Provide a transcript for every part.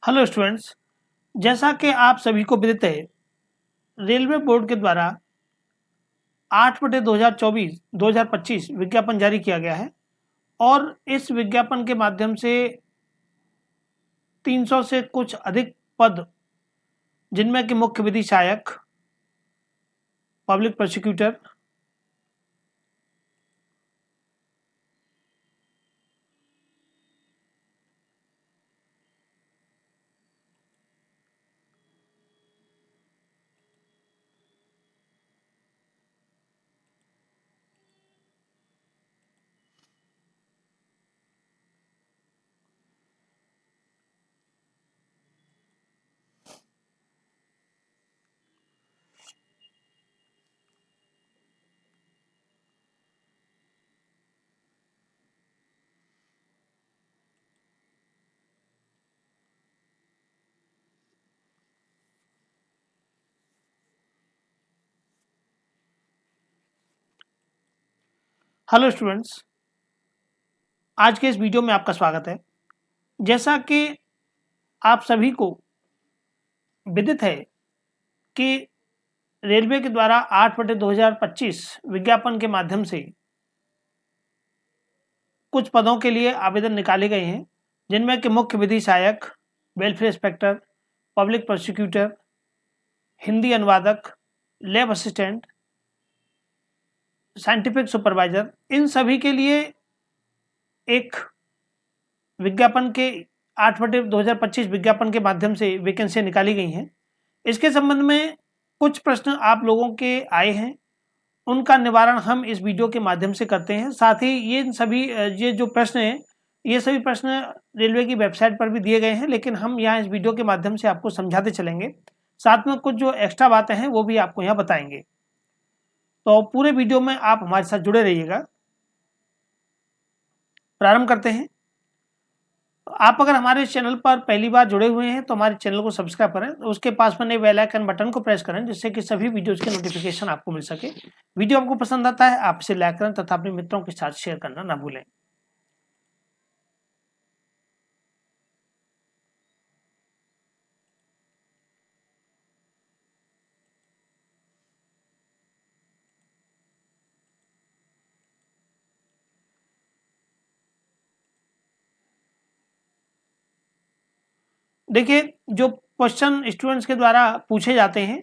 Hello students, जैसा कि आप सभी को विदित है, रेलवे बोर्ड के द्वारा 8/2024-2025 विज्ञापन जारी किया गया है और इस विज्ञापन के माध्यम से 300 से कुछ अधिक पद, जिनमें कि मुख्य विधि सहायक, पब्लिक प्रोसिक्यूटर, हेलो स्टूडेंट्स, आज के इस वीडियो में आपका स्वागत है। जैसा कि आप सभी को विदित है कि रेलवे के द्वारा 8/2025 विज्ञापन के माध्यम से कुछ पदों के लिए आवेदन निकाले गए हैं, जिनमें कि मुख्य विधि सहायक, welfare inspector, public prosecutor, Hindi अनुवादक, लैब असिस्टेंट, साइंटिफिक सुपरवाइजर, इन सभी के लिए एक विज्ञापन के 8/2025 विज्ञापन के माध्यम से वैकेंसी निकाली गई हैं। इसके संबंध में कुछ प्रश्न आप लोगों के आए हैं, उनका निवारण हम इस वीडियो के माध्यम से करते हैं। साथ ही ये जो प्रश्न हैं, ये सभी प्रश्न रेलवे की वेबसाइट पर भी दिए गए हैं, लेकिन हम यहाँ इस वीडियो के माध्यम से आपको समझाते चलेंगे। साथ में कुछ जो एक्स्ट्रा बातें हैं वो भी आपको यहाँ बताएंगे, तो पूरे वीडियो में आप हमारे साथ जुड़े रहिएगा। प्रारंभ करते हैं। आप अगर हमारे चैनल पर पहली बार जुड़े हुए हैं तो हमारे चैनल को सब्सक्राइब करें, तो उसके पास में बेल आइकन बटन को प्रेस करें, जिससे कि सभी वीडियोस के नोटिफिकेशन आपको मिल सके। वीडियो आपको पसंद आता है, आप इसे लाइक करें तथा अपने मित्रों के साथ शेयर करना ना भूलें। देखिए, जो क्वेश्चन स्टूडेंट्स के द्वारा पूछे जाते हैं,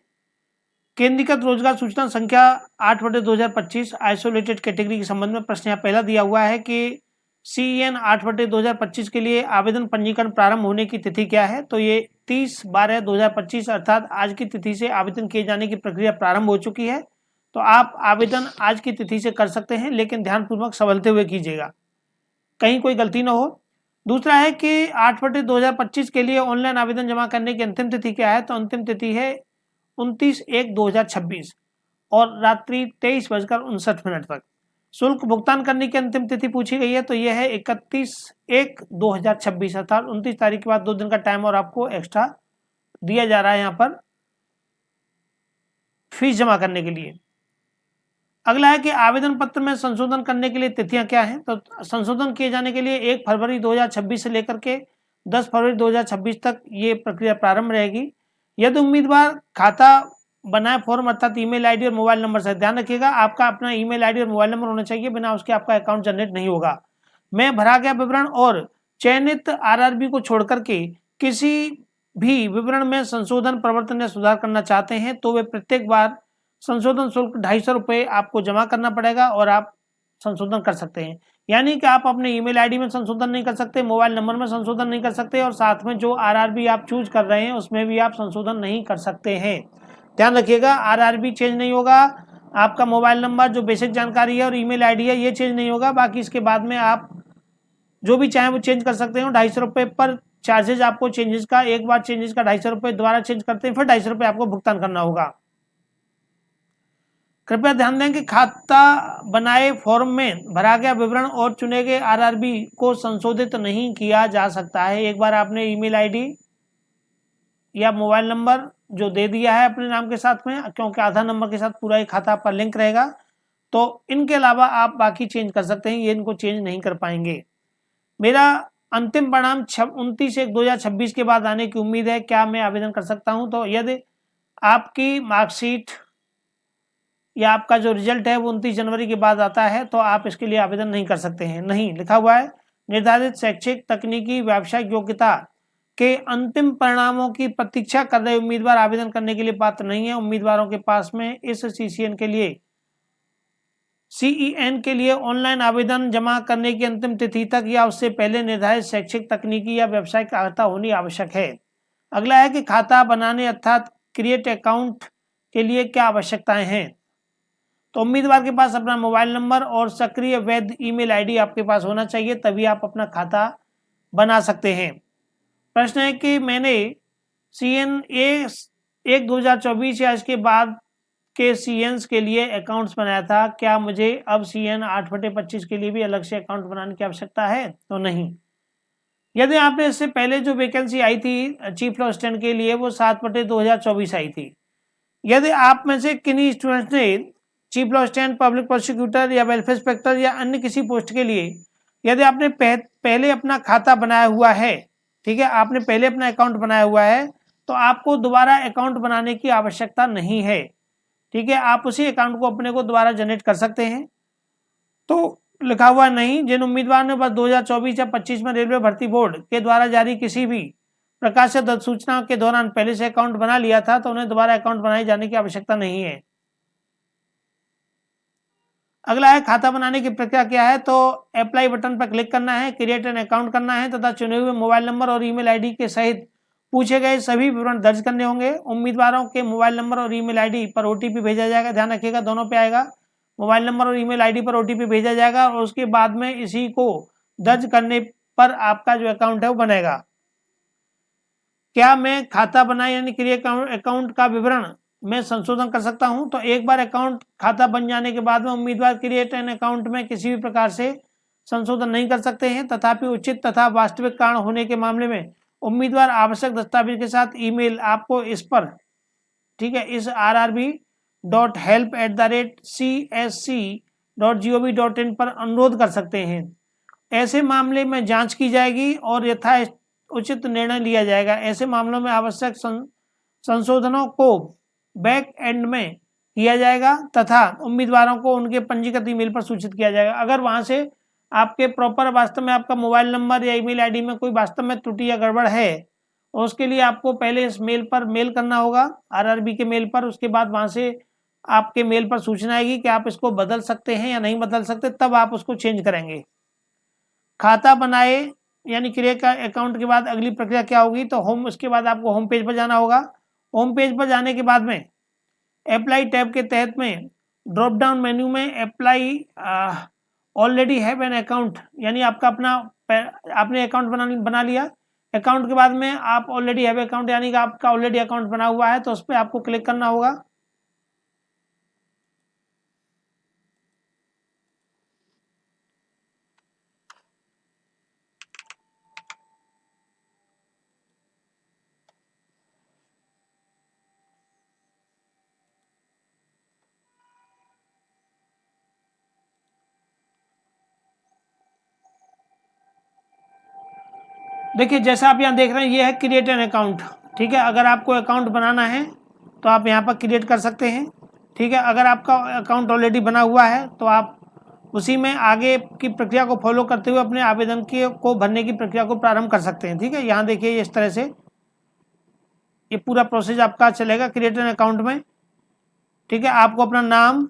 केंद्रीकृत रोजगार सूचना संख्या 8/2025 आइसोलेटेड कैटेगरी के संबंध में प्रश्न यहाँ पहला दिया हुआ है कि CEN 8/2025 के लिए आवेदन पंजीकरण प्रारंभ होने की तिथि क्या है। तो ये 30/12/2025 अर्थात आज की तिथि से आवेदन किए जाने की प्रक्रिया प्रारंभ हो चुकी है। तो आप आवेदन आज की तिथि से कर सकते हैं, लेकिन ध्यानपूर्वक संभलते हुए कीजिएगा, कहीं कोई गलती ना हो। दूसरा है कि 8/2025 के लिए ऑनलाइन आवेदन जमा करने की अंतिम तिथि क्या है। तो अंतिम तिथि है 29/1/2026 और रात्रि 23:59 तक। शुल्क भुगतान करने की अंतिम तिथि पूछी गई है, तो यह है 31/1/2026 अर्थात 29 तारीख के बाद 2 दिन का टाइम और आपको एक्स्ट्रा दिया जा रहा है यहाँ पर फीस जमा करने के लिए। अगला है कि आवेदन पत्र में संशोधन करने के लिए तिथियां क्या हैं। तो संशोधन किए जाने के लिए 1 फरवरी 2026 से लेकर के 10 फरवरी 2026 तक ये प्रक्रिया प्रारंभ रहेगी। यदि उम्मीदवार खाता बनाए फॉर्म अर्थात ईमेल आईडी और मोबाइल नंबर से, ध्यान रखिएगा आपका अपना ईमेल आईडी और मोबाइल नंबर होना चाहिए, बिना उसके आपका अकाउंट जनरेट नहीं होगा। मैं भरा गया विवरण और चयनित आरआरबी को छोड़कर के किसी भी विवरण में संशोधन, परिवर्तन या सुधार करना चाहते हैं तो वे प्रत्येक बार संशोधन शुल्क 250 रुपये आपको जमा करना पड़ेगा और आप संशोधन कर सकते हैं। यानी कि आप अपने ईमेल आईडी में संशोधन नहीं कर सकते, मोबाइल नंबर में संशोधन नहीं कर सकते और साथ में जो आरआरबी आप चूज कर रहे हैं उसमें भी आप संशोधन नहीं कर सकते हैं। ध्यान रखिएगा, आरआरबी चेंज नहीं होगा, आपका मोबाइल नंबर जो बेसिक जानकारी है और ईमेल आईडी है ये चेंज नहीं होगा। बाकी इसके बाद में आप जो भी चाहें वो चेंज कर सकते हैं। 250 रुपये पर चार्जेज आपको चेंजेस का, एक बार चेंजेस का 250 रुपये, दोबारा चेंज करते हैं फिर 250 रुपये आपको भुगतान करना होगा। कृपया ध्यान दें कि खाता बनाए फॉर्म में भरा गया विवरण और चुने गए आरआरबी को संशोधित नहीं किया जा सकता है। एक बार आपने ईमेल आईडी या मोबाइल नंबर जो दे दिया है अपने नाम के साथ में, क्योंकि आधार नंबर के साथ पूरा एक खाता आपका लिंक रहेगा, तो इनके अलावा आप बाकी चेंज कर सकते हैं, ये इनको चेंज नहीं कर पाएंगे। मेरा अंतिम परिणाम 29/1/2026 के बाद आने की उम्मीद है, क्या मैं आवेदन कर सकता हूं? तो यदि आपकी मार्कशीट या आपका जो रिजल्ट है वो 29 जनवरी के बाद आता है तो आप इसके लिए आवेदन नहीं कर सकते हैं। नहीं, लिखा हुआ है निर्धारित शैक्षिक, तकनीकी, व्यावसायिक योग्यता के अंतिम परिणामों की प्रतीक्षा कर रहे उम्मीदवार आवेदन करने के लिए पात्र नहीं है। उम्मीदवारों के पास में इस सीईएन के लिए ऑनलाइन आवेदन जमा करने की अंतिम तिथि तक या उससे पहले निर्धारित शैक्षिक, तकनीकी या व्यावसायिक अर्हता होनी आवश्यक है। अगला है कि खाता बनाने अर्थात क्रिएट अकाउंट के लिए क्या आवश्यकताएं हैं? तो उम्मीदवार के पास अपना मोबाइल नंबर और सक्रिय वैध ईमेल आईडी आपके पास होना चाहिए, तभी आप अपना खाता बना सकते हैं। प्रश्न है कि मैंने CN 1/2024 या इसके बाद के CNs के लिए अकाउंट्स बनाया था, क्या मुझे अब CN 8/25 के लिए भी अलग से अकाउंट बनाने की आवश्यकता है? तो नहीं। यदि आपने इससे पहले जो वैकेंसी आई थी चीफ लॉ असिस्टेंट के लिए वो 7/2024 आई थी। यदि आप में से किन्हीं स्टूडेंट्स ने chief law assistant, public prosecutor या वेलफेयर इंस्पेक्टर या अन्य किसी पोस्ट के लिए यदि आपने पहले अपना खाता बनाया हुआ है, ठीक है, आपने पहले अपना अकाउंट बनाया हुआ है, तो आपको दोबारा अकाउंट बनाने की आवश्यकता नहीं है। ठीक है, आप उसी अकाउंट को अपने को दोबारा जनरेट कर सकते हैं। तो लिखा हुआ नहीं, जिन उम्मीदवार ने बस 2024 या 25 में रेलवे भर्ती बोर्ड के द्वारा जारी किसी भी प्रकाशित अधिसूचना के दौरान पहले से अकाउंट बना लिया था तो उन्हें दोबारा अकाउंट बनाए जाने की आवश्यकता नहीं है। अगला है खाता बनाने की प्रक्रिया क्या है? तो अप्लाई बटन पर क्लिक करना है, क्रिएट एन अकाउंट करना है तथा चुने हुए मोबाइल नंबर और ईमेल आईडी के सहित पूछे गए सभी विवरण दर्ज करने होंगे। उम्मीदवारों के मोबाइल नंबर और ईमेल आईडी पर ओटीपी भेजा जाएगा, ध्यान रखिएगा दोनों पे आएगा। मोबाइल नंबर और ईमेल आईडी पर ओटीपी भेजा जाएगा और उसके बाद में इसी को दर्ज करने पर आपका जो अकाउंट है वो बनेगा। क्या मैं खाता बनाए यानी क्रिएट अकाउंट का विवरण में संशोधन कर सकता हूं? तो एक बार अकाउंट खाता बन जाने के बाद में उम्मीदवार क्रिएट एन अकाउंट में किसी भी प्रकार से संशोधन नहीं कर सकते हैं, तथापि उचित तथा वास्तविक कारण होने के मामले में उम्मीदवार आवश्यक दस्तावेज के साथ ईमेल आपको इस पर, ठीक है, इस rrb.help@csc.gov.in पर अनुरोध कर सकते हैं। ऐसे मामले में जांच की जाएगी और यथा उचित निर्णय लिया जाएगा। ऐसे मामलों में आवश्यक संशोधनों को बैक एंड में किया जाएगा तथा उम्मीदवारों को उनके पंजीकृत ईमेल पर सूचित किया जाएगा। अगर वहां से आपके प्रॉपर वास्तव में आपका मोबाइल नंबर या ईमेल आईडी में कोई वास्तव में त्रुटि या गड़बड़ है, उसके लिए आपको पहले इस मेल पर मेल करना होगा, आरआरबी के मेल पर। उसके बाद वहां से आपके मेल पर सूचना आएगी कि आप इसको बदल सकते हैं या नहीं बदल सकते, तब आप उसको चेंज करेंगे। खाता बनाए यानी क्रिएट का अकाउंट के बाद अगली प्रक्रिया क्या होगी? तो उसके बाद आपको होम पेज पर जाना होगा। होम पेज पर जाने के बाद में अप्लाई टैब के तहत में ड्रॉप डाउन मेन्यू में apply already have an account यानी आपका अपना आपने अकाउंट बना लिया। अकाउंट के बाद में आप ऑलरेडी हैव अकाउंट यानी कि आपका ऑलरेडी अकाउंट बना हुआ है, तो उस पर आपको क्लिक करना होगा। देखिए जैसा आप यहाँ देख रहे हैं ये है क्रिएट एन अकाउंट, ठीक है। अगर आपको अकाउंट बनाना है तो आप यहाँ पर क्रिएट कर सकते हैं, ठीक है। अगर आपका अकाउंट ऑलरेडी बना हुआ है तो आप उसी में आगे की प्रक्रिया को फॉलो करते हुए अपने आवेदन को भरने की प्रक्रिया को प्रारंभ कर सकते हैं, ठीक है। यहाँ देखिए इस तरह से ये पूरा प्रोसेस आपका चलेगा क्रिएट एन अकाउंट में, ठीक है। आपको अपना नाम,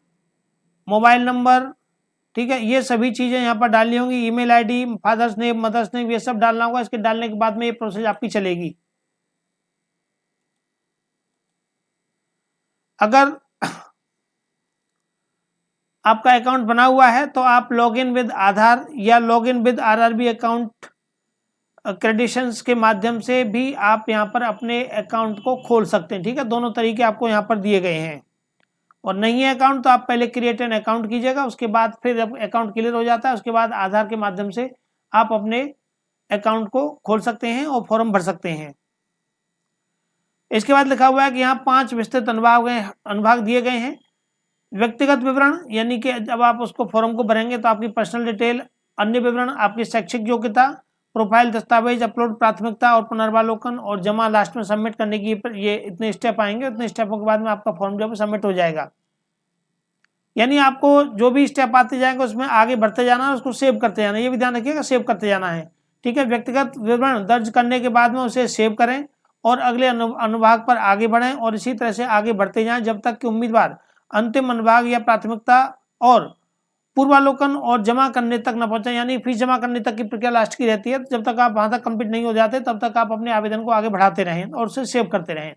मोबाइल नंबर, ठीक है, ये सभी चीज़ें यहाँ पर डालनी होंगी, email ID, father's name, mother's name, ये सब डालना होगा। इसके डालने के बाद में ये प्रोसेस आपकी चलेगी। अगर आपका अकाउंट बना हुआ है तो आप लॉगिन विद आधार या लॉगिन विद आरआरबी अकाउंट क्रेडिशंस के माध्यम से भी आप यहाँ पर अपने अकाउंट को खोल सकते हैं, ठीक है। दोनों तरीके आपको यहाँ पर दिए गए हैं। और नहीं है अकाउंट तो आप पहले क्रिएट एन अकाउंट कीजिएगा, उसके बाद फिर जब अकाउंट क्लियर हो जाता है उसके बाद आधार के माध्यम से आप अपने अकाउंट को खोल सकते हैं और फॉर्म भर सकते हैं। इसके बाद लिखा हुआ है कि यहाँ 5 विस्तृत अनुभाग दिए गए हैं। व्यक्तिगत विवरण यानी कि जब आप उसको फॉर्म को भरेंगे तो आपकी पर्सनल डिटेल, अन्य विवरण, आपकी शैक्षिक योग्यता, प्रोफाइल, दस्तावेज, अपलोड, प्राथमिकता और पुनर्वालोकन और जमा, लास्ट में सबमिट करने की ये इतने स्टेप आएंगे। उतने स्टेपों के बाद में आपका फॉर्म जो है सबमिट हो जाएगा। यानी आपको जो भी स्टेप आते जाएंगे उसमें आगे बढ़ते जाना है, उसको सेव करते जाना है। ये भी ध्यान रखिएगा, सेव करते जाना है, ठीक है। व्यक्तिगत विवरण दर्ज करने के बाद में उसे सेव करें और अगले अनुभाग पर आगे बढ़ें और इसी तरह से आगे बढ़ते जाएं जब तक कि उम्मीदवार अंतिम अनुभाग या प्राथमिकता और पूर्वालोकन और जमा करने तक न पहुंचे। यानी फीस जमा करने तक की प्रक्रिया लास्ट की रहती है। जब तक आप वहां तक कंप्लीट नहीं हो जाते तब तक आप अपने आवेदन को आगे बढ़ाते रहें और उसे सेव करते रहें।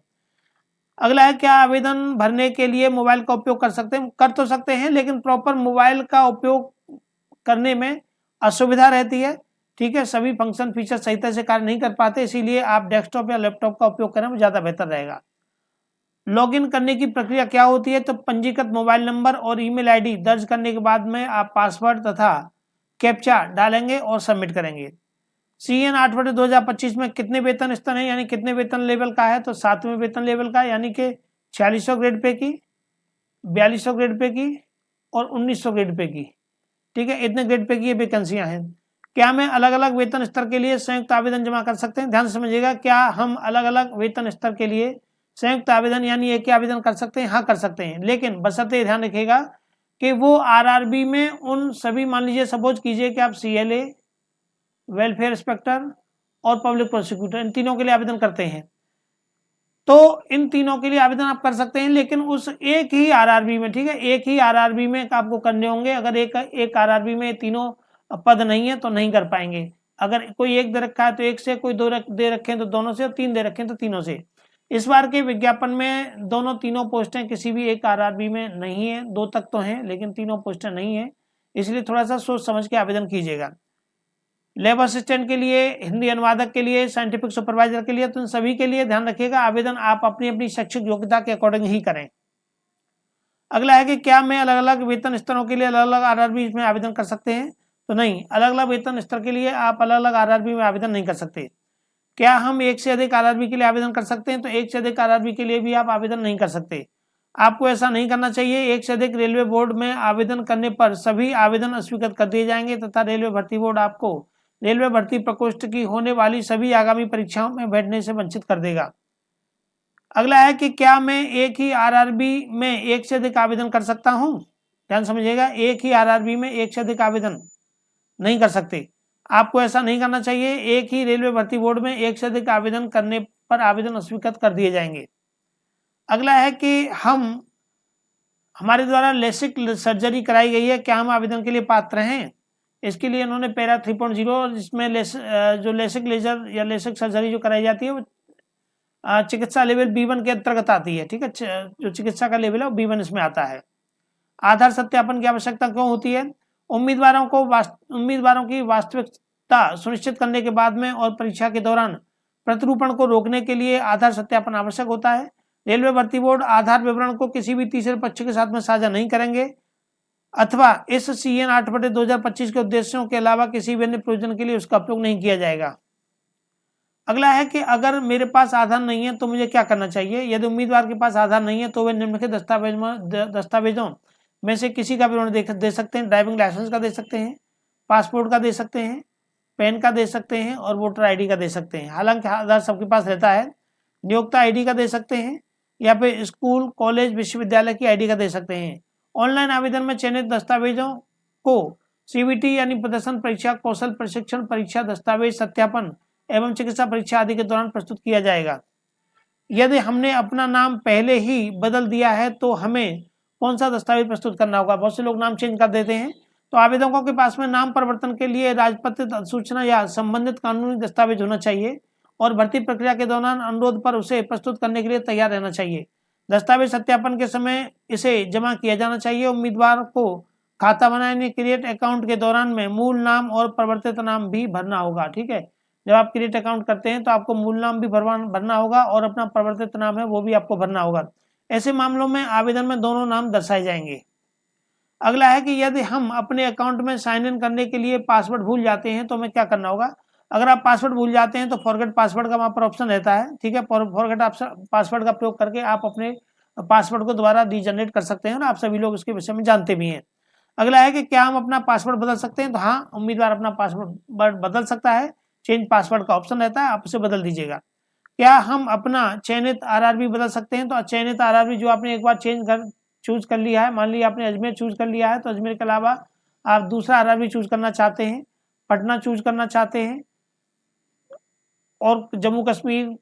अगला है, क्या आवेदन भरने के लिए मोबाइल का उपयोग कर सकते हैं? कर तो सकते हैं, लेकिन प्रॉपर मोबाइल का उपयोग करने में असुविधा रहती है, ठीक है। सभी फंक्शन फीचर सही तरह से कार्य नहीं कर पाते, इसीलिए आप डेस्कटॉप या लैपटॉप का उपयोग करें, वो ज़्यादा बेहतर रहेगा। लॉगिन करने की प्रक्रिया क्या होती है? तो पंजीकृत मोबाइल नंबर और ईमेल आईडी दर्ज करने के बाद में आप पासवर्ड तथा कैप्चा डालेंगे और सबमिट करेंगे। CN 8/2025 में कितने वेतन स्तर है, यानी कितने वेतन लेवल का है? तो 7वें वेतन लेवल का, यानी कि 4600 ग्रेड पे की, 4200 ग्रेड पे की और 1900 ग्रेड पे की, ठीक है। इतने ग्रेड पे की ये वैकेंसियां हैं। क्या मैं अलग अलग वेतन स्तर के लिए संयुक्त आवेदन जमा कर सकते हैं? ध्यान से समझिएगा, क्या हम अलग अलग वेतन स्तर के लिए संयुक्त आवेदन यानी एक ही आवेदन कर सकते हैं? हाँ, कर सकते हैं, लेकिन बशर्ते ध्यान रखिएगा कि वो RRB में उन सभी, मान लीजिए सपोज कीजिए कि आप CLA, वेलफेयर इंस्पेक्टर और पब्लिक प्रोसिक्यूटर, इन तीनों के लिए आवेदन करते हैं, तो इन तीनों के लिए आवेदन आप कर सकते हैं, लेकिन उस एक ही RRB में, ठीक है, एक ही RRB में आपको करने होंगे। अगर एक RRB में तीनों पद नहीं है तो नहीं कर पाएंगे। अगर कोई एक दे रखा है तो एक से, कोई दो दे रखे हैं तो दोनों से, और तीन दे रखे हैं तो तीनों से। इस बार के विज्ञापन में दोनों तीनों पोस्टें किसी भी एक RRB में नहीं है, 2 तक तो हैं लेकिन तीनों पोस्टें नहीं है, इसलिए थोड़ा सा सोच समझ के आवेदन कीजिएगा। लैब असिस्टेंट के लिए, हिंदी अनुवादक के लिए, साइंटिफिक सुपरवाइजर के लिए, तो इन सभी के लिए ध्यान रखिएगा आवेदन आप अपनी अपनी शैक्षिक योग्यता के अकॉर्डिंग ही करें। अगला है कि क्या मैं अलग अलग वेतन स्तरों के लिए अलग अलग RRB में आवेदन कर सकते हैं? तो नहीं, अलग अलग वेतन स्तर के लिए आप अलग अलग RRB में आवेदन नहीं कर सकते। क्या हम एक से अधिक RRB के लिए आवेदन कर सकते हैं? तो एक से अधिक RRB के लिए भी आप आवेदन नहीं कर सकते। आपको ऐसा नहीं करना चाहिए। एक से अधिक रेलवे बोर्ड में आवेदन करने पर सभी आवेदन अस्वीकृत कर दिए जाएंगे तथा रेलवे भर्ती बोर्ड आपको रेलवे भर्ती प्रकोष्ठ की होने वाली सभी आगामी परीक्षाओं में बैठने से वंचित कर देगा। अगला है कि क्या मैं एक ही RRB में एक से अधिक आवेदन कर सकता हूं? ध्यान समझिएगा, एक ही RRB में एक से अधिक आवेदन नहीं कर सकते। आपको ऐसा नहीं करना चाहिए। एक ही रेलवे भर्ती बोर्ड में एक से अधिक आवेदन करने पर आवेदन अस्वीकृत कर दिए जाएंगे। अगला है कि हमारे द्वारा लेसिक सर्जरी कराई गई है, क्या हम आवेदन के लिए पात्र हैं? इसके लिए इन्होंने पैरा 3.0, जिसमें जो लेसिक लेजर या लेसिक सर्जरी जो कराई जाती है वो चिकित्सा लेवल B1 के अंतर्गत आती है, ठीक है। जो चिकित्सा का लेवल है वो B1 इसमें आता है। आधार सत्यापन की आवश्यकता क्यों होती है? उम्मीदवारों की वास्तविकता सुनिश्चित करने के बाद में और परीक्षा के दौरान प्रतिरूपण को रोकने के लिए आधार सत्यापन आवश्यक होता है। रेलवे भर्ती बोर्ड आधार विवरण को किसी भी तीसरे पक्ष के साथ में साझा नहीं करेंगे अथवा इस CN 8/2025 के उद्देश्यों के अलावा किसी भी अन्य प्रयोजन के लिए उसका उपयोग नहीं किया जाएगा। अगला है कि अगर मेरे पास आधार नहीं है तो मुझे क्या करना चाहिए? यदि उम्मीदवार के पास आधार नहीं है तो वे निम्नलिखित दस्तावेजों में से किसी का विवरण दे सकते हैं। ड्राइविंग लाइसेंस का दे सकते हैं, पासपोर्ट का दे सकते हैं, पैन का दे सकते हैं और वोटर ID का दे सकते हैं। हालांकि आधार सबके पास रहता है। नियोक्ता ID का दे सकते हैं या फिर स्कूल, कॉलेज, विश्वविद्यालय की ID का दे सकते हैं। ऑनलाइन आवेदन में चयनित दस्तावेजों को CBT यानी प्रदर्शन परीक्षा, कौशल प्रशिक्षण परीक्षा, दस्तावेज सत्यापन एवं चिकित्सा परीक्षा आदि के दौरान प्रस्तुत किया जाएगा। यदि हमने अपना नाम पहले ही बदल दिया है तो हमें कौन सा दस्तावेज प्रस्तुत करना होगा? बहुत से लोग नाम चेंज कर देते हैं, तो आवेदकों के पास में नाम परिवर्तन के लिए राजपत्रित अधिसूचना या संबंधित कानूनी दस्तावेज होना चाहिए और भर्ती प्रक्रिया के दौरान अनुरोध पर उसे प्रस्तुत करने के लिए तैयार रहना चाहिए। दस्तावेज सत्यापन के समय इसे जमा किया जाना चाहिए। उम्मीदवार को खाता बनाने क्रिएट अकाउंट के दौरान में मूल नाम और परिवर्तित नाम भी भरना होगा, ठीक है। जब आप क्रिएट अकाउंट करते हैं तो आपको मूल नाम भी भरना होगा और अपना परिवर्तित नाम है वो भी आपको भरना होगा। ऐसे मामलों में आवेदन में दोनों नाम दर्शाए जाएंगे। अगला है कि यदि हम अपने अकाउंट में साइन इन करने के लिए पासवर्ड भूल जाते हैं तो हमें क्या करना होगा? अगर आप पासवर्ड भूल जाते हैं तो फॉरगेट पासवर्ड का वहाँ पर ऑप्शन रहता है, ठीक है। फॉरगेट पासवर्ड का प्रयोग करके आप अपने पासवर्ड को दोबारा रीजनरेट कर सकते हैं और आप सभी लोग इसके विषय में जानते भी हैं। अगला है कि क्या हम अपना पासवर्ड बदल सकते हैं? तो हाँ, उम्मीदवार अपना पासवर्ड बदल सकता है, चेंज पासवर्ड का ऑप्शन रहता है, आप उसे बदल दीजिएगा। क्या हम अपना चयनित आरआरबी बदल सकते हैं? तो चयनित आरआरबी जो आपने एक बार चूज कर लिया है, मान लिया आपने अजमेर चूज कर लिया है, तो अजमेर के अलावा आप दूसरा आरआरबी चूज करना चाहते हैं, पटना चूज करना चाहते हैं, और जम्मू कश्मीर,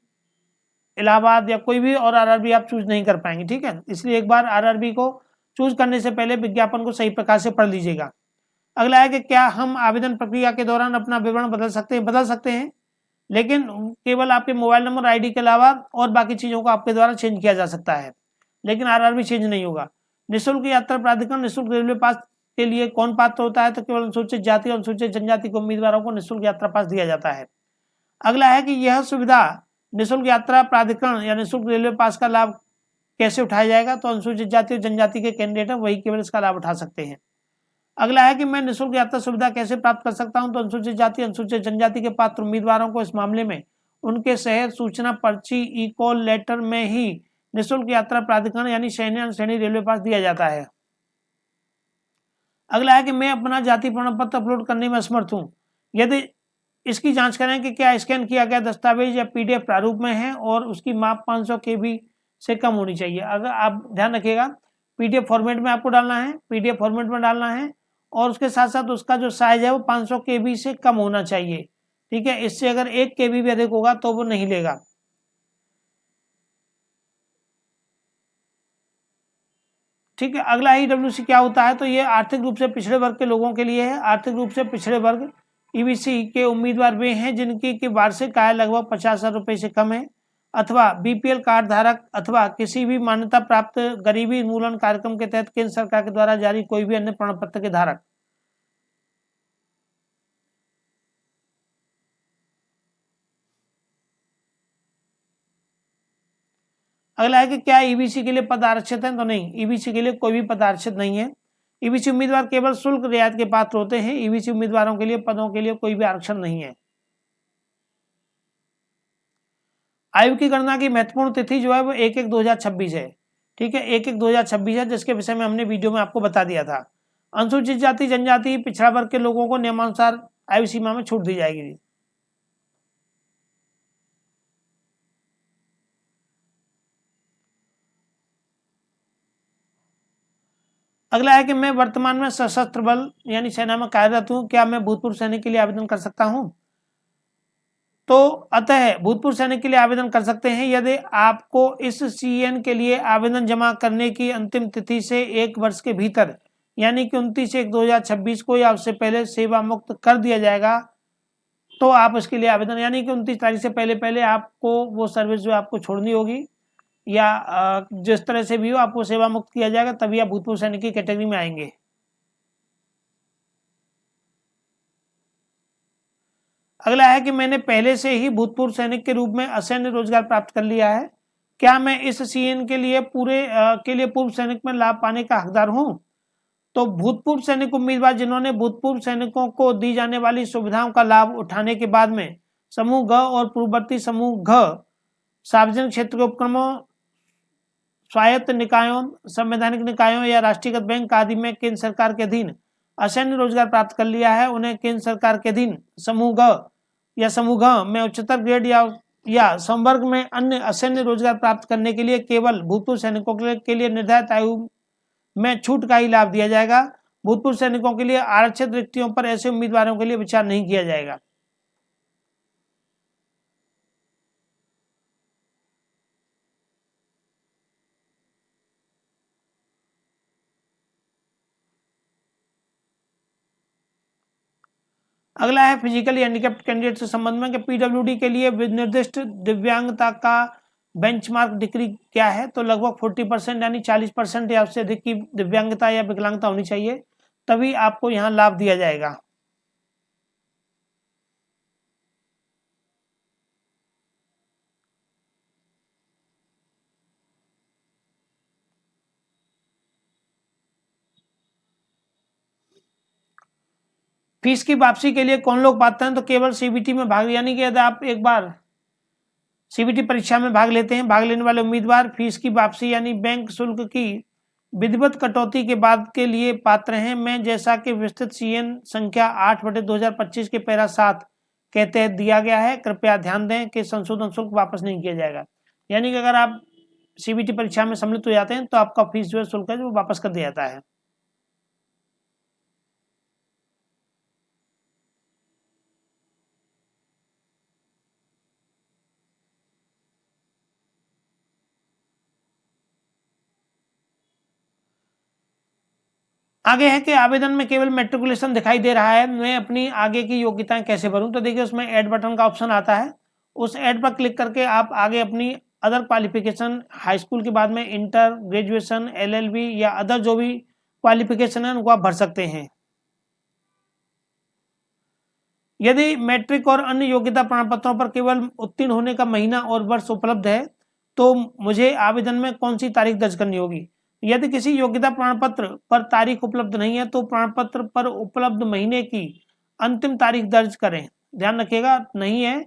इलाहाबाद या कोई भी और आरआरबी आप चूज नहीं कर पाएंगे, ठीक है। इसलिए एक बार आरआरबी को चूज करने से पहले विज्ञापन को सही प्रकार से पढ़ लीजिएगा। अगला है कि क्या हम आवेदन प्रक्रिया के दौरान अपना विवरण बदल सकते हैं? बदल सकते हैं, लेकिन केवल आपके मोबाइल नंबर, आईडी के अलावा और बाकी चीज़ों को आपके द्वारा चेंज किया जा सकता है, लेकिन आरआरबी चेंज नहीं होगा। निःशुल्क यात्रा प्राधिकरण निःशुल्क रेलवे पास के लिए कौन पात्र होता है? तो केवल अनुसूचित जाति और अनुसूचित जनजाति के उम्मीदवारों को निःशुल्क यात्रा पास दिया जाता है। अगला है कि यह सुविधा निःशुल्क यात्रा प्राधिकरण या निःशुल्क रेलवे पास का लाभ कैसे उठाया जाएगा? तो अनुसूचित जाति और जनजाति के कैंडिडेट हैं, वही केवल इसका लाभ उठा सकते हैं। अगला है कि मैं निःशुल्क यात्रा सुविधा कैसे प्राप्त कर सकता हूं? तो अनुसूचित जाति, अनुसूचित जनजाति के पात्र उम्मीदवारों को इस मामले में उनके शहर सूचना पर्ची ई कॉल लेटर में ही निःशुल्क यात्रा प्राधिकरण यानी श्रेणी रेलवे पास दिया जाता है। अगला है कि मैं अपना जाति प्रमाण पत्र अपलोड करने में असमर्थ हूं, यदि इसकी जांच करें कि क्या स्कैन किया गया दस्तावेज या पीडीएफ प्रारूप में है और उसकी माप 500 KB से कम होनी चाहिए। अगर आप ध्यान रखिएगा, पीडीएफ फॉर्मेट में आपको डालना है, पीडीएफ फॉर्मेट में डालना है, और उसके साथ साथ उसका जो साइज है वो 500 KB से कम होना चाहिए, ठीक है। इससे अगर 1 KB भी अधिक होगा तो वो नहीं लेगा। ठीक है। अगला ईडब्ल्यूसी क्या होता है? तो ये आर्थिक रूप से पिछड़े वर्ग के लोगों के लिए है। आर्थिक रूप से पिछड़े वर्ग ईबीसी के उम्मीदवार वे हैं जिनकी की वार्षिक आय लगभग 50,000 रुपये से कम है, अथवा बीपीएल कार्ड धारक, अथवा किसी भी मान्यता प्राप्त गरीबी उन्मूलन कार्यक्रम के तहत केंद्र सरकार के द्वारा जारी कोई भी अन्य प्रमाण पत्र के धारक। अगला है कि क्या ईबीसी के लिए पद आरक्षित हैं? तो नहीं, ईबीसी के लिए कोई भी पद आरक्षित नहीं है। ईबीसी उम्मीदवार केवल शुल्क रियायत के पात्र होते हैं। ईबीसी उम्मीदवारों के लिए पदों के लिए कोई भी आरक्षण नहीं है। आयु की गणना की महत्वपूर्ण तिथि जो है वो 1/1/2026 है, ठीक है, 1/1/2026 है, जिसके विषय में हमने वीडियो में आपको बता दिया था। अनुसूचित जाति, जनजाति, पिछड़ा वर्ग के लोगों को नियमानुसार आयु सीमा में छूट दी जाएगी। अगला है कि मैं वर्तमान में सशस्त्र बल यानी सेना में कार्यरत हूं, क्या मैं भूतपूर्व सैनिक के लिए आवेदन कर सकता हूं? तो अतः भूतपूर्व सैनिक के लिए आवेदन कर सकते हैं यदि आपको इस सीएन के लिए आवेदन जमा करने की अंतिम तिथि से 1 वर्ष के भीतर यानी कि 29/1/2026 को या उससे पहले सेवा मुक्त कर दिया जाएगा, तो आप उसके लिए आवेदन, यानी कि 29 तारीख से पहले पहले आपको वो सर्विस जो आपको छोड़नी होगी या जिस तरह से भी हो आपको सेवा मुक्त किया जाएगा, तभी आप भूतपूर्व सैनिक की कैटेगरी में आएंगे। अगला है कि मैंने पहले से ही भूतपूर्व सैनिक के रूप में असैन्य रोजगार प्राप्त कर लिया है, क्या मैं इस सीएन के लिए पूर्व सैनिक में लाभ पाने का हकदार हूं? तो भूतपूर्व सैनिक उम्मीदवार जिन्होंने भूतपूर्व सैनिकों को दी जाने वाली सुविधाओं का लाभ उठाने के बाद में समूह ग और पूर्ववर्ती समूह घ सार्वजनिक क्षेत्र के उपक्रमों, स्वायत्त निकायों, संवैधानिक निकायों या राष्ट्रीयकृत बैंक आदि में केंद्र सरकार के अधीन असैन्य रोजगार प्राप्त कर लिया है, उन्हें केंद्र सरकार के अधीन समूह ग या समूह घ में उच्चतर ग्रेड या संवर्ग में अन्य असैन्य रोजगार प्राप्त करने के लिए केवल भूतपूर्व सैनिकों के लिए निर्धारित आयु में छूट का ही लाभ दिया जाएगा। भूतपूर्व सैनिकों के लिए आरक्षित रिक्तियों पर ऐसे उम्मीदवारों के लिए विचार नहीं किया जाएगा। अगला है फिजिकली हैंडीकैप्ड कैंडिडेट से संबंध में कि पीडब्ल्यूडी के लिए निर्दिष्ट दिव्यांगता का बेंचमार्क डिग्री क्या है? तो लगभग 40% यानी 40% या उससे अधिक की दिव्यांगता या विकलांगता होनी चाहिए, तभी आपको यहाँ लाभ दिया जाएगा। फीस की वापसी के लिए कौन लोग पात्र हैं? तो केवल सीबीटी में भाग, यानी कि यदि आप एक बार सीबीटी परीक्षा में भाग लेते हैं, भाग लेने वाले उम्मीदवार फीस की वापसी यानी बैंक शुल्क की विधिवत कटौती के बाद के लिए पात्र हैं। मैं जैसा कि विस्तृत सीएन संख्या 8/2025 के पैरा 7 के तहत दिया गया है। कृपया ध्यान दें कि संशोधन शुल्क वापस नहीं किया जाएगा, यानी कि अगर आप सीबीटी परीक्षा में सम्मिलित हो जाते हैं तो आपका फीस जो है शुल्क है वो वापस कर दिया जाता है। आगे है कि आवेदन में केवल मैट्रिकुलेशन दिखाई दे रहा है, मैं अपनी आगे की योग्यताएं कैसे भरूं? तो देखिए उसमें ऐड बटन का ऑप्शन आता है, उस ऐड पर क्लिक करके आप आगे अपनी अदर क्वालिफिकेशन, हाई स्कूल के बाद में इंटर, ग्रेजुएशन, एलएलबी या अदर जो भी क्वालिफिकेशन है उनको आप भर सकते हैं। यदि मैट्रिक और अन्य योग्यता प्रमाण पत्रों पर केवल उत्तीर्ण होने का महीना और वर्ष उपलब्ध है तो मुझे आवेदन में कौन सी तारीख दर्ज करनी होगी? यदि किसी योग्यता प्रमाण पत्र पर तारीख उपलब्ध नहीं है तो प्रमाण पत्र पर उपलब्ध महीने की अंतिम तारीख दर्ज करें। ध्यान रखिएगा, नहीं है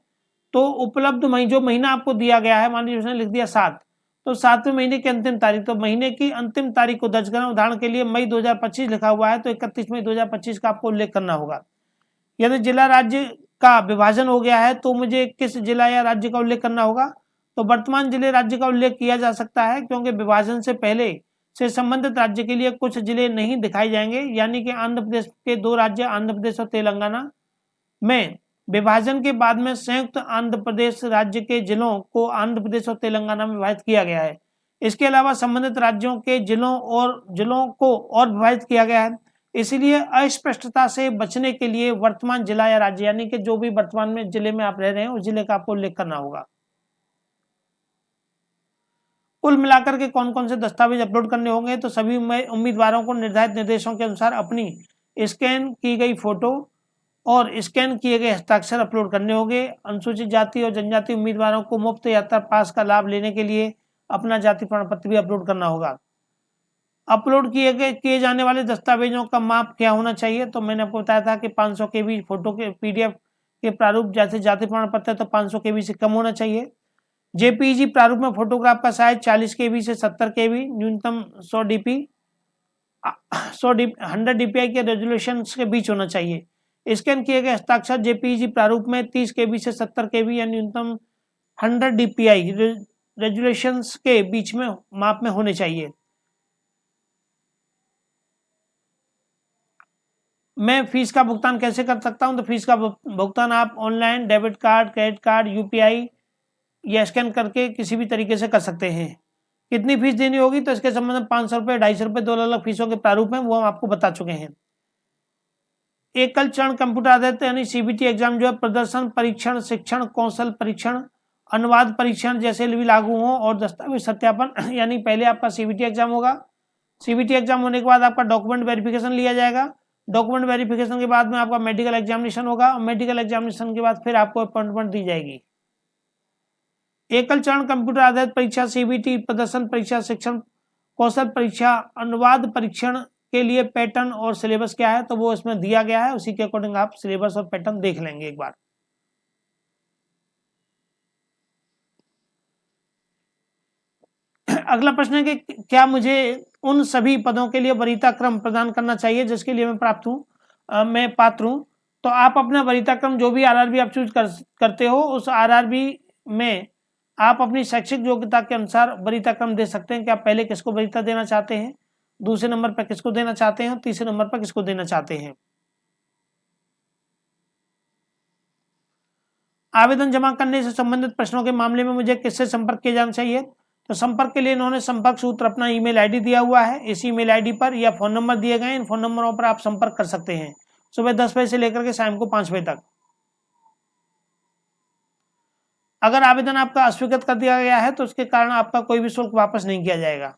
तो उपलब्ध जो महीना आपको दिया गया है, मान लीजिए उसने लिख दिया 7, तो 7वें महीने की अंतिम तारीख, तो महीने की अंतिम तारीख को दर्ज करना। उदाहरण के लिए मई 2025 लिखा हुआ है तो 31 मई 2025 का आपको उल्लेख करना होगा। यदि जिला राज्य का विभाजन हो गया है तो मुझे किस जिला या राज्य का उल्लेख करना होगा? तो वर्तमान जिले राज्य का उल्लेख किया जा सकता है, क्योंकि विभाजन से पहले से संबंधित राज्य के लिए कुछ जिले नहीं दिखाए जाएंगे, यानी कि आंध्र प्रदेश के 2 राज्य आंध्र प्रदेश और तेलंगाना में विभाजन के बाद में संयुक्त आंध्र प्रदेश राज्य के जिलों को आंध्र प्रदेश और तेलंगाना में विभाजित किया गया है। इसके अलावा संबंधित राज्यों के जिलों को और विभाजित किया गया है। इसलिए अस्पष्टता से बचने के लिए वर्तमान जिला या राज्य, यानी कि जो भी वर्तमान में जिले में आप रह रहे हैं उस जिले का आपको उल्लेख करना होगा। कुल मिलाकर के कौन कौन से दस्तावेज अपलोड करने होंगे? तो सभी उम्मीदवारों को निर्धारित निर्देशों के अनुसार अपनी स्कैन की गई फोटो और स्कैन किए गए हस्ताक्षर अपलोड करने होंगे। अनुसूचित जाति और जनजाति उम्मीदवारों को मुफ्त यात्रा पास का लाभ लेने के लिए अपना जाति प्रमाण पत्र भी अपलोड करना होगा। अपलोड किए जाने वाले दस्तावेजों का माप क्या होना चाहिए? तो मैंने आपको बताया था कि 500 KB फोटो के PDF के प्रारूप, जैसे जाति प्रमाण पत्र है तो 500 KB से कम होना चाहिए। JPEG प्रारूप में फोटोग्राफ का साइज 40 KB से 70 KB, न्यूनतम 100 DP 100 DPI के रेजोल्यूशन के बीच होना चाहिए। स्कैन किए गए हस्ताक्षर JPEG प्रारूप में 30 KB से 70 KB या न्यूनतम 100 DPI रेजोल्यूशन के बीच में माप में होने चाहिए। मैं फीस का भुगतान कैसे कर सकता हूं? तो फीस का भुगतान आप online, debit card, credit card, UPI या स्कैन करके किसी भी तरीके से कर सकते हैं। कितनी फीस देनी होगी? तो इसके संबंध में 500 रुपये, 250 रुपये, 2 अलग अलग फीसों के प्रारूप हैं, वो हम आपको बता चुके हैं। एकल चरण कंप्यूटर आधारित यानी CBT एग्जाम जो है प्रदर्शन परीक्षण, शिक्षण कौशल परीक्षण, अनुवाद परीक्षण जैसे भी लागू हों और दस्तावेज सत्यापन यानी पहले आपका CBT एग्जाम होगा। CBT एग्जाम होने के बाद आपका डॉक्यूमेंट वेरिफिकेशन लिया जाएगा। डॉक्यूमेंट वेरिफिकेशन के बाद में आपका मेडिकल एग्जामिनेशन होगा और मेडिकल एग्जामिनेशन के बाद फिर आपको अपॉइंटमेंट दी जाएगी। एकल चरण कंप्यूटर आधारित परीक्षा CBT प्रदर्शन परीक्षा, शिक्षण कौशल परीक्षा, अनुवाद परीक्षण के लिए पैटर्न और सिलेबस क्या है तो वो इसमें दिया गया है, उसी के अकॉर्डिंग आप सिलेबस और पैटर्न देख लेंगे एक बार। अगला प्रश्न है कि क्या मुझे उन सभी पदों के लिए वरीयता क्रम प्रदान करना चाहिए जिसके लिए मैं पात्र हूं? तो आप अपना वरीयता क्रम जो भी RRB आप चूज करते हो उस RRB में आप अपनी शैक्षिक योग्यता के अनुसार वरीयता क्रम दे सकते हैं कि आप पहले किसको वरीयता देना चाहते हैं, दूसरे नंबर पर किसको देना चाहते हैं, तीसरे नंबर पर किसको देना चाहते हैं। आवेदन जमा करने से संबंधित प्रश्नों के मामले में मुझे किससे संपर्क किया जाना चाहिए? तो संपर्क के लिए इन्होंने संपर्क सूत्र अपना ईमेल आईडी दिया हुआ है, इस ईमेल आईडी पर या फोन नंबर दिए गए, इन फोन नंबरों पर आप संपर्क कर सकते हैं सुबह 10 बजे से लेकर के शाम को 5 बजे तक। अगर आवेदन आपका अस्वीकृत कर दिया गया है तो उसके कारण आपका कोई भी शुल्क वापस नहीं किया जाएगा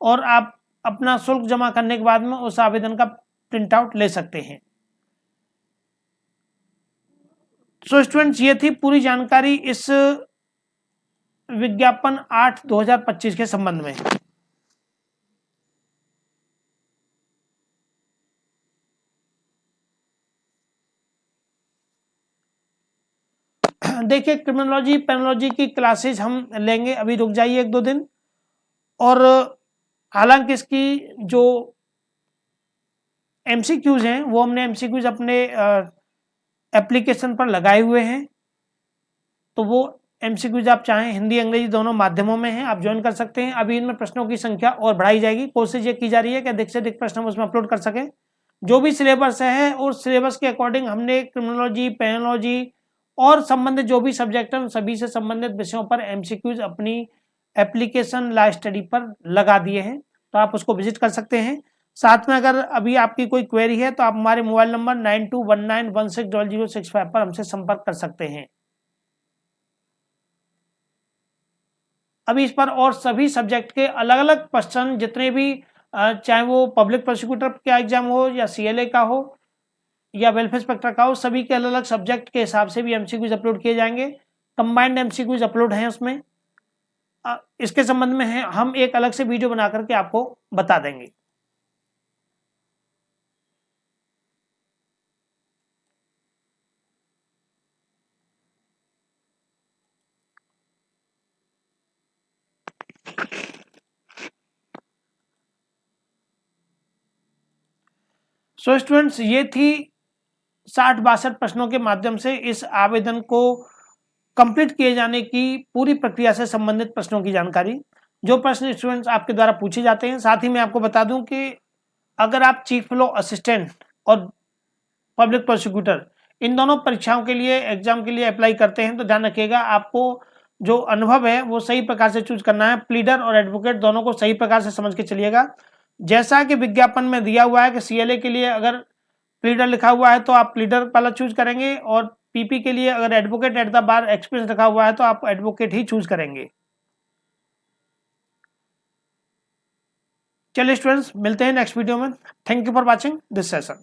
और आप अपना शुल्क जमा करने के बाद में उस आवेदन का प्रिंट आउट ले सकते हैं। सो स्टूडेंट्स, ये थी पूरी जानकारी इस विज्ञापन 8/2025 के संबंध में। देखिए क्रिमिनोलॉजी पेनोलॉजी की क्लासेज हम लेंगे, अभी रुक जाइए 1-2 दिन। और हालांकि इसकी जो MCQs हैं वो हमने MCQs अपने एप्लीकेशन पर लगाए हुए हैं, तो वो MCQs आप चाहें हिंदी अंग्रेजी दोनों माध्यमों में हैं, आप ज्वाइन कर सकते हैं। अभी इनमें प्रश्नों की संख्या और बढ़ाई जाएगी, कोशिश ये की जा रही है कि अधिक से अधिक प्रश्न हम उसमें अपलोड कर सकें। जो भी सिलेबस है उस सिलेबस के अकॉर्डिंग हमने क्रिमिनोलॉजी, पेनोलॉजी और संबंधित जो भी सब्जेक्ट हैं उन सभी से संबंधित विषयों पर MCQs अपनी एप्लीकेशन लाइव स्टडी पर लगा दिए हैं, तो आप उसको विजिट कर सकते हैं। साथ में अगर अभी आपकी कोई क्वेरी है तो आप हमारे मोबाइल नंबर 9219160065 पर हमसे संपर्क कर सकते हैं। अभी इस पर और सभी सब्जेक्ट के अलग अलग क्वेश्चन जितने भी चाहे वो पब्लिक प्रोसिक्यूटर का एग्जाम हो या CLA का हो या वेलफेयर इंस्पेक्टर का हो, सभी के अलग अलग सब्जेक्ट के हिसाब से भी MCQs अपलोड किए जाएंगे। कंबाइंड MCQs अपलोड हैं उसमें। इसके संबंध में है हम एक अलग से वीडियो बना करके आपको बता देंगे। सो स्टूडेंट्स, ये थी 60-62 प्रश्नों के माध्यम से इस आवेदन को कंप्लीट किए जाने की पूरी प्रक्रिया से संबंधित प्रश्नों की जानकारी। जो प्रश्न स्टूडेंट्स आपके द्वारा पूछे जाते हैं, साथ ही मैं आपको बता दूं कि अगर आप चीफ लॉ असिस्टेंट और पब्लिक प्रोसिक्यूटर इन दोनों परीक्षाओं के लिए एग्जाम के लिए अप्लाई करते हैं तो ध्यान रखिएगा आपको जो अनुभव है वो सही प्रकार से चूज करना है। प्लीडर और एडवोकेट दोनों को सही प्रकार से समझ के चलिएगा। जैसा कि विज्ञापन में दिया हुआ है कि CLA के लिए अगर प्लीडर लिखा हुआ है तो आप प्लीडर वाला चूज करेंगे, और PP के लिए अगर advocate at the bar experience लिखा हुआ है तो आप एडवोकेट ही चूज करेंगे। चलिए स्टूडेंट्स, मिलते हैं नेक्स्ट वीडियो में। Thank you for watching this session.